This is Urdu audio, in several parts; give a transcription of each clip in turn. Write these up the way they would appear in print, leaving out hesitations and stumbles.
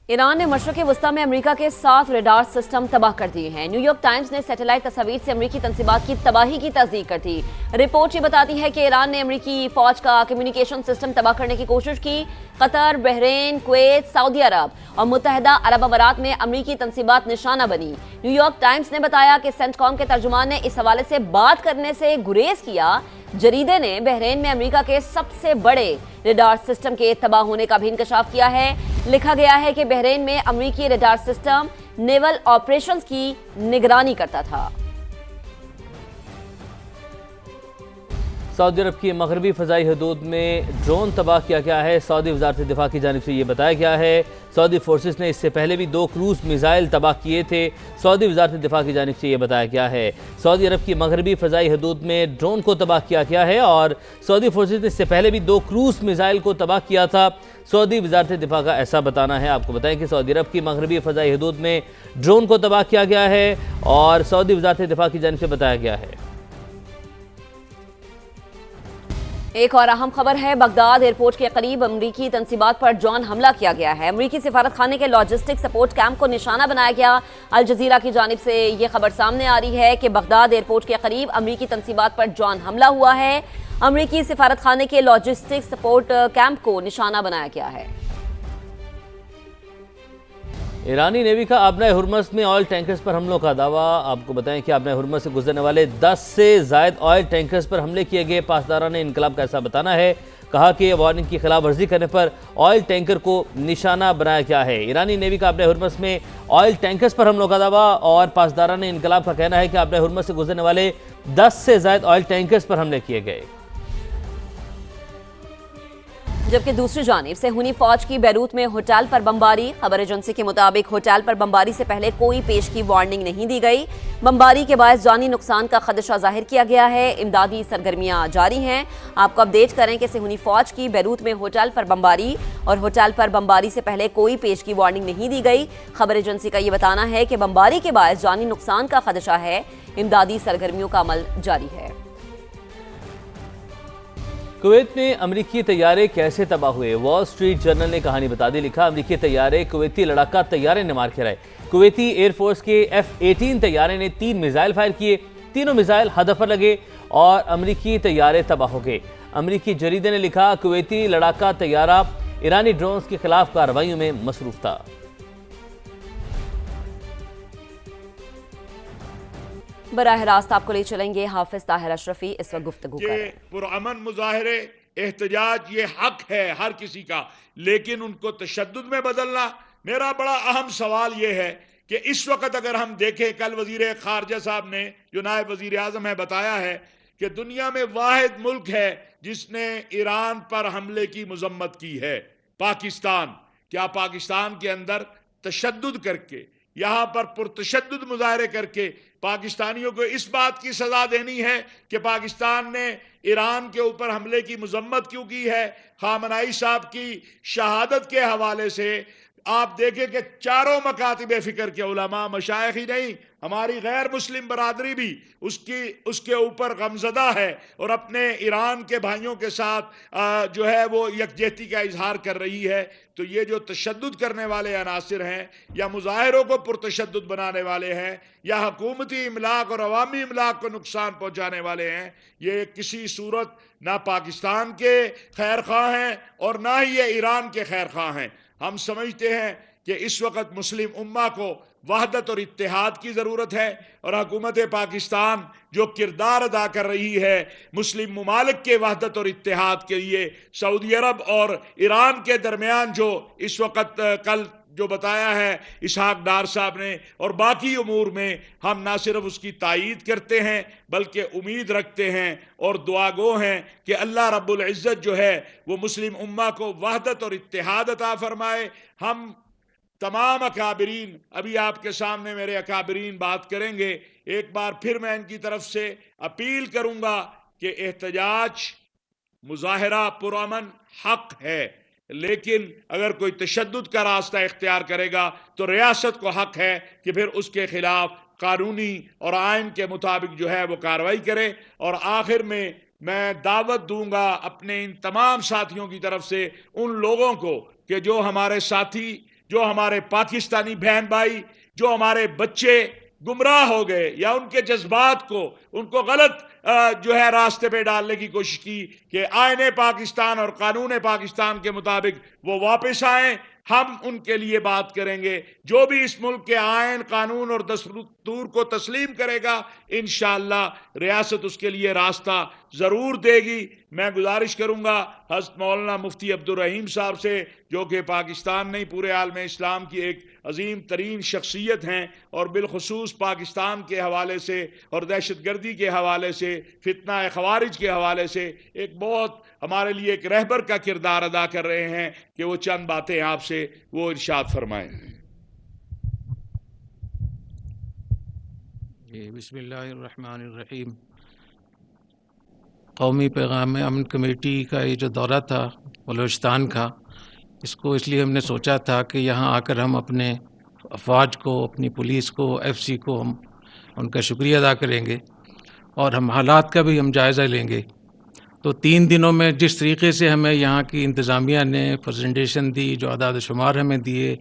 ایران نے مشرق وسطی میں امریکہ کے 7 ریڈار سسٹم تباہ کر دیے ہیں۔ نیو یارک ٹائمز نے سیٹلائٹ تصاویر سے امریکی تنصیبات کی تباہی کی تصدیق کر دی۔ رپورٹ یہ بتاتی ہے کہ ایران نے امریکی فوج کا کمیونیکیشن سسٹم تباہ کرنے کی کوشش کی۔ قطر، بحرین، کویت، سعودی عرب اور متحدہ عرب امارات میں امریکی تنصیبات نشانہ بنی۔ نیو یارک ٹائمز نے بتایا کہ سینٹ کام کے ترجمان نے اس حوالے سے بات کرنے سے گریز کیا۔ جریدے نے بحرین میں امریکہ کے سب سے بڑے ریڈار سسٹم کے تباہ ہونے کا بھی انکشاف کیا ہے۔ لکھا گیا ہے کہ بحرین میں امریکی ریڈار سسٹم نیول آپریشنز کی نگرانی کرتا تھا۔ سعودی عرب کی مغربی فضائی حدود میں ڈرون تباہ کیا گیا ہے۔ سعودی وزارت دفاع کی جانب سے یہ بتایا گیا ہے۔ سعودی فورسز نے اس سے پہلے بھی 2 کروز میزائل تباہ کیے تھے۔ سعودی وزارت دفاع کی جانب سے یہ بتایا گیا ہے۔ سعودی عرب کی مغربی فضائی حدود میں ڈرون کو تباہ کیا گیا ہے اور سعودی فورسز نے اس سے پہلے بھی 2 کروز میزائل کو تباہ کیا تھا۔ سعودی وزارت دفاع کا ایسا بتانا ہے۔ آپ کو بتائیں کہ سعودی عرب کی مغربی فضائی حدود میں ڈرون کو تباہ کیا گیا ہے اور سعودی وزارت دفاع کی جانب سے بتایا گیا ہے۔ ایک اور اہم خبر ہے، بغداد ایئرپورٹ کے قریب امریکی تنصیبات پر ڈرون حملہ کیا گیا ہے۔ امریکی سفارت خانے کے لاجسٹک سپورٹ کیمپ کو نشانہ بنایا گیا۔ الجزیرہ کی جانب سے یہ خبر سامنے آ رہی ہے کہ بغداد ایئرپورٹ کے قریب امریکی تنصیبات پر ڈرون حملہ ہوا ہے۔ امریکی سفارت خانے کے لاجسٹک سپورٹ کیمپ کو نشانہ بنایا گیا ہے۔ ایرانی نیوی کا آبنائے ہرمز میں آئل ٹینکرز پر حملوں کا دعویٰ۔ آپ کو بتائیں کہ آبنائے ہرمز سے گزرنے والے 10 سے زائد آئل ٹینکرز پر حملے کیے گئے۔ پاسداران انقلاب کا ایسا بتانا ہے، کہا کہ وارننگ کی خلاف ورزی کرنے پر آئل ٹینکر کو نشانہ بنایا گیا ہے۔ ایرانی نیوی کا آبنائے ہرمز میں آئل ٹینکرز پر حملوں کا دعویٰ اور پاسداران انقلاب کا کہنا ہے کہ آبنائے ہرمز سے گزرنے والے 10 سے زائد آئل ٹینکرز پر حملے کیے گئے۔ جبکہ دوسری جانب صہیونی فوج کی بیروت میں ہوٹل پر بمباری۔ خبر ایجنسی کے مطابق ہوٹل پر بمباری سے پہلے کوئی پیش کی وارننگ نہیں دی گئی۔ بمباری کے باعث جانی نقصان کا خدشہ ظاہر کیا گیا ہے۔ امدادی سرگرمیاں جاری ہیں۔ آپ کو اپڈیٹ کریں کہ صہیونی فوج کی بیروت میں ہوٹل پر بمباری اور ہوٹل پر بمباری سے پہلے کوئی پیش کی وارننگ نہیں دی گئی۔ خبر ایجنسی کا یہ بتانا ہے کہ بمباری کے باعث جانی نقصان کا خدشہ ہے۔ امدادی سرگرمیوں کا عمل جاری ہے۔ کویت میں امریکی طیارے کیسے تباہ ہوئے؟ وال سٹریٹ جرنل نے کہانی بتا دی۔ لکھا، امریکی طیارے کویتی لڑاکا طیارے نے مار کھرائے۔ کویتی ایئر فورس کے F-18 طیارے نے 3 میزائل فائر کیے۔ تینوں میزائل ہدف پر لگے اور امریکی طیارے تباہ ہو گئے۔ امریکی جریدے نے لکھا، کویتی لڑاکا طیارہ ایرانی ڈرونز کے خلاف کارروائیوں میں مصروف تھا۔ براہ راست آپ کو لے چلیں گے حافظ طاہر اشرفی، اس وقت گفتگو کر رہے ہیں۔ پرامن مظاہرے، احتجاج یہ حق ہے ہر کسی کا، لیکن ان کو تشدد میں بدلنا، میرا بڑا اہم سوال یہ ہے کہ اس وقت اگر ہم دیکھیں، کل وزیر خارجہ صاحب نے جو نائب وزیر اعظم ہے بتایا ہے کہ دنیا میں واحد ملک ہے جس نے ایران پر حملے کی مذمت کی ہے، پاکستان۔ کیا پاکستان کے اندر تشدد کر کے، یہاں پر پرتشدد مظاہرے کر کے پاکستانیوں کو اس بات کی سزا دینی ہے کہ پاکستان نے ایران کے اوپر حملے کی مذمت کیوں کی ہے؟ خامنائی صاحب کی شہادت کے حوالے سے آپ دیکھیں کہ چاروں مکاتب فکر کے علماء، مشائخ ہی نہیں، ہماری غیر مسلم برادری بھی اس کے اوپر غمزدہ ہے اور اپنے ایران کے بھائیوں کے ساتھ جو ہے وہ یکجہتی کا اظہار کر رہی ہے۔ تو یہ جو تشدد کرنے والے عناصر ہیں یا مظاہروں کو پرتشدد بنانے والے ہیں یا حکومتی املاک اور عوامی املاک کو نقصان پہنچانے والے ہیں، یہ کسی صورت نہ پاکستان کے خیر خواہ ہیں اور نہ ہی یہ ایران کے خیر خواہ ہیں۔ ہم سمجھتے ہیں کہ اس وقت مسلم امہ کو وحدت اور اتحاد کی ضرورت ہے اور حکومت پاکستان جو کردار ادا کر رہی ہے مسلم ممالک کے وحدت اور اتحاد کے لیے، سعودی عرب اور ایران کے درمیان جو اس وقت کل جو بتایا ہے اسحاق ڈار صاحب نے، اور باقی امور میں ہم نہ صرف اس کی تائید کرتے ہیں بلکہ امید رکھتے ہیں اور دعا گو ہیں کہ اللہ رب العزت جو ہے وہ مسلم امہ کو وحدت اور اتحاد عطا فرمائے۔ ہم تمام اکابرین، ابھی آپ کے سامنے میرے اکابرین بات کریں گے، ایک بار پھر میں ان کی طرف سے اپیل کروں گا کہ احتجاج، مظاہرہ پرامن حق ہے، لیکن اگر کوئی تشدد کا راستہ اختیار کرے گا تو ریاست کو حق ہے کہ پھر اس کے خلاف قانونی اور آئین کے مطابق جو ہے وہ کارروائی کرے۔ اور آخر میں دعوت دوں گا اپنے ان تمام ساتھیوں کی طرف سے ان لوگوں کو کہ جو ہمارے ساتھی جو ہمارے پاکستانی بہن بھائی، جو ہمارے بچے گمراہ ہو گئے یا ان کے جذبات کو ان کو غلط جو ہے راستے پہ ڈالنے کی کوشش کی کہ آئین پاکستان اور قانون پاکستان کے مطابق وہ واپس آئیں، ہم ان کے لیے بات کریں گے۔ جو بھی اس ملک کے آئین، قانون اور دستور کو تسلیم کرے گا، انشاءاللہ ریاست اس کے لیے راستہ ضرور دے گی۔ میں گزارش کروں گا حضرت مولانا مفتی عبدالرحیم صاحب سے، جو کہ پاکستان نہیں پورے عالم اسلام کی ایک عظیم ترین شخصیت ہیں، اور بالخصوص پاکستان کے حوالے سے اور دہشت گردی کے حوالے سے، فتنہ خوارج کے حوالے سے ایک بہت ہمارے لیے ایک رہبر کا کردار ادا کر رہے ہیں، کہ وہ چند باتیں آپ سے وہ ارشاد فرمائیں۔ بسم اللہ الرحمن الرحیم۔ قومی پیغام امن کمیٹی کا یہ جو دورہ تھا بلوچستان کا، اس کو اس لیے ہم نے سوچا تھا کہ یہاں آ کر ہم اپنے افواج کو، اپنی پولیس کو، ایف سی کو ہم ان کا شکریہ ادا کریں گے، اور ہم حالات کا بھی ہم جائزہ لیں گے۔ تو 3 دنوں میں جس طریقے سے ہمیں یہاں کی انتظامیہ نے پریزنٹیشن دی، جو اعداد و شمار ہمیں دیے،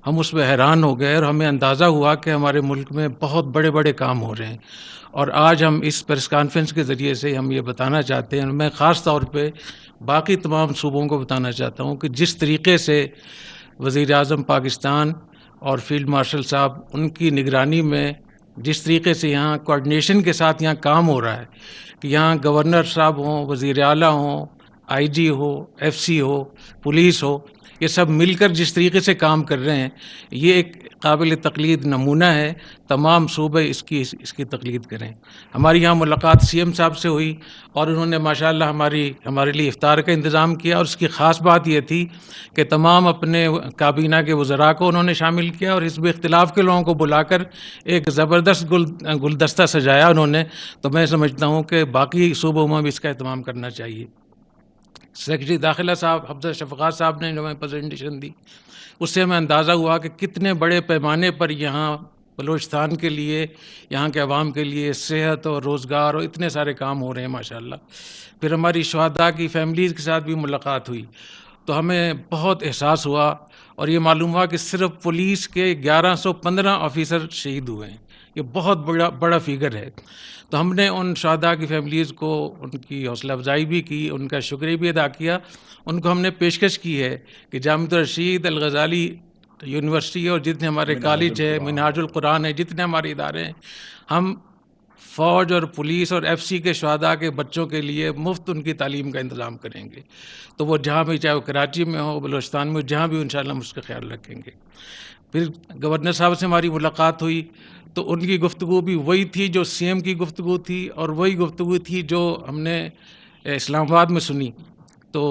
ہم اس میں حیران ہو گئے، اور ہمیں اندازہ ہوا کہ ہمارے ملک میں بہت بڑے بڑے کام ہو رہے ہیں۔ اور آج ہم اس پریس کانفرنس کے ذریعے سے ہم یہ بتانا چاہتے ہیں، میں خاص طور پہ باقی تمام صوبوں کو بتانا چاہتا ہوں کہ جس طریقے سے وزیر اعظم پاکستان اور فیلڈ مارشل صاحب ان کی نگرانی میں جس طریقے سے یہاں کوآرڈینیشن کے ساتھ یہاں کام ہو رہا ہے، کہ یہاں گورنر صاحب ہوں، وزیر اعلیٰ ہوں، آئی جی ہو، ایف سی ہو، پولیس ہو، یہ سب مل کر جس طریقے سے کام کر رہے ہیں، یہ ایک قابل تقلید نمونہ ہے۔ تمام صوبے اس کی تقلید کریں۔ ہماری یہاں ملاقات سی ایم صاحب سے ہوئی، اور انہوں نے ماشاءاللہ ہمارے لیے افطار کا انتظام کیا، اور اس کی خاص بات یہ تھی کہ تمام اپنے کابینہ کے وزراء کو انہوں نے شامل کیا، اور حزب اختلاف کے لوگوں کو بلا کر ایک زبردست گلدستہ سجایا انہوں نے۔ تو میں سمجھتا ہوں کہ باقی صوبوں میں بھی اس کا اہتمام کرنا چاہیے۔ سیکرٹری داخلہ صاحب حفظہ شفقات صاحب نے جو ہمیں پریزنٹیشن دی، اس سے ہمیں اندازہ ہوا کہ کتنے بڑے پیمانے پر یہاں بلوچستان کے لیے، یہاں کے عوام کے لیے صحت اور روزگار اور اتنے سارے کام ہو رہے ہیں ماشاءاللہ۔ پھر ہماری شہداء کی فیملیز کے ساتھ بھی ملاقات ہوئی، تو ہمیں بہت احساس ہوا، اور یہ معلوم ہوا کہ صرف پولیس کے 1115 آفیسر شہید ہوئے ہیں۔ یہ بہت بڑا فگر ہے۔ تو ہم نے ان شہداء کی فیملیز کو ان کی حوصلہ افزائی بھی کی، ان کا شکریہ بھی ادا کیا۔ ان کو ہم نے پیشکش کی ہے کہ جامعۃ الرشید، الغزالی یونیورسٹی اور جتنے ہمارے کالج ہے، منہاج القرآن ہے، جتنے ہمارے ادارے ہیں، ہم فوج اور پولیس اور ایف سی کے شہداء کے بچوں کے لیے مفت ان کی تعلیم کا انتظام کریں گے۔ تو وہ جہاں بھی، چاہے وہ کراچی میں ہو، بلوچستان میں، جہاں بھی انشاءاللہ ہم اس کا خیال رکھیں گے۔ پھر گورنر صاحب سے ہماری ملاقات ہوئی، تو ان کی گفتگو بھی وہی تھی جو سی ایم کی گفتگو تھی، اور وہی گفتگو تھی جو ہم نے اسلام آباد میں سنی۔ تو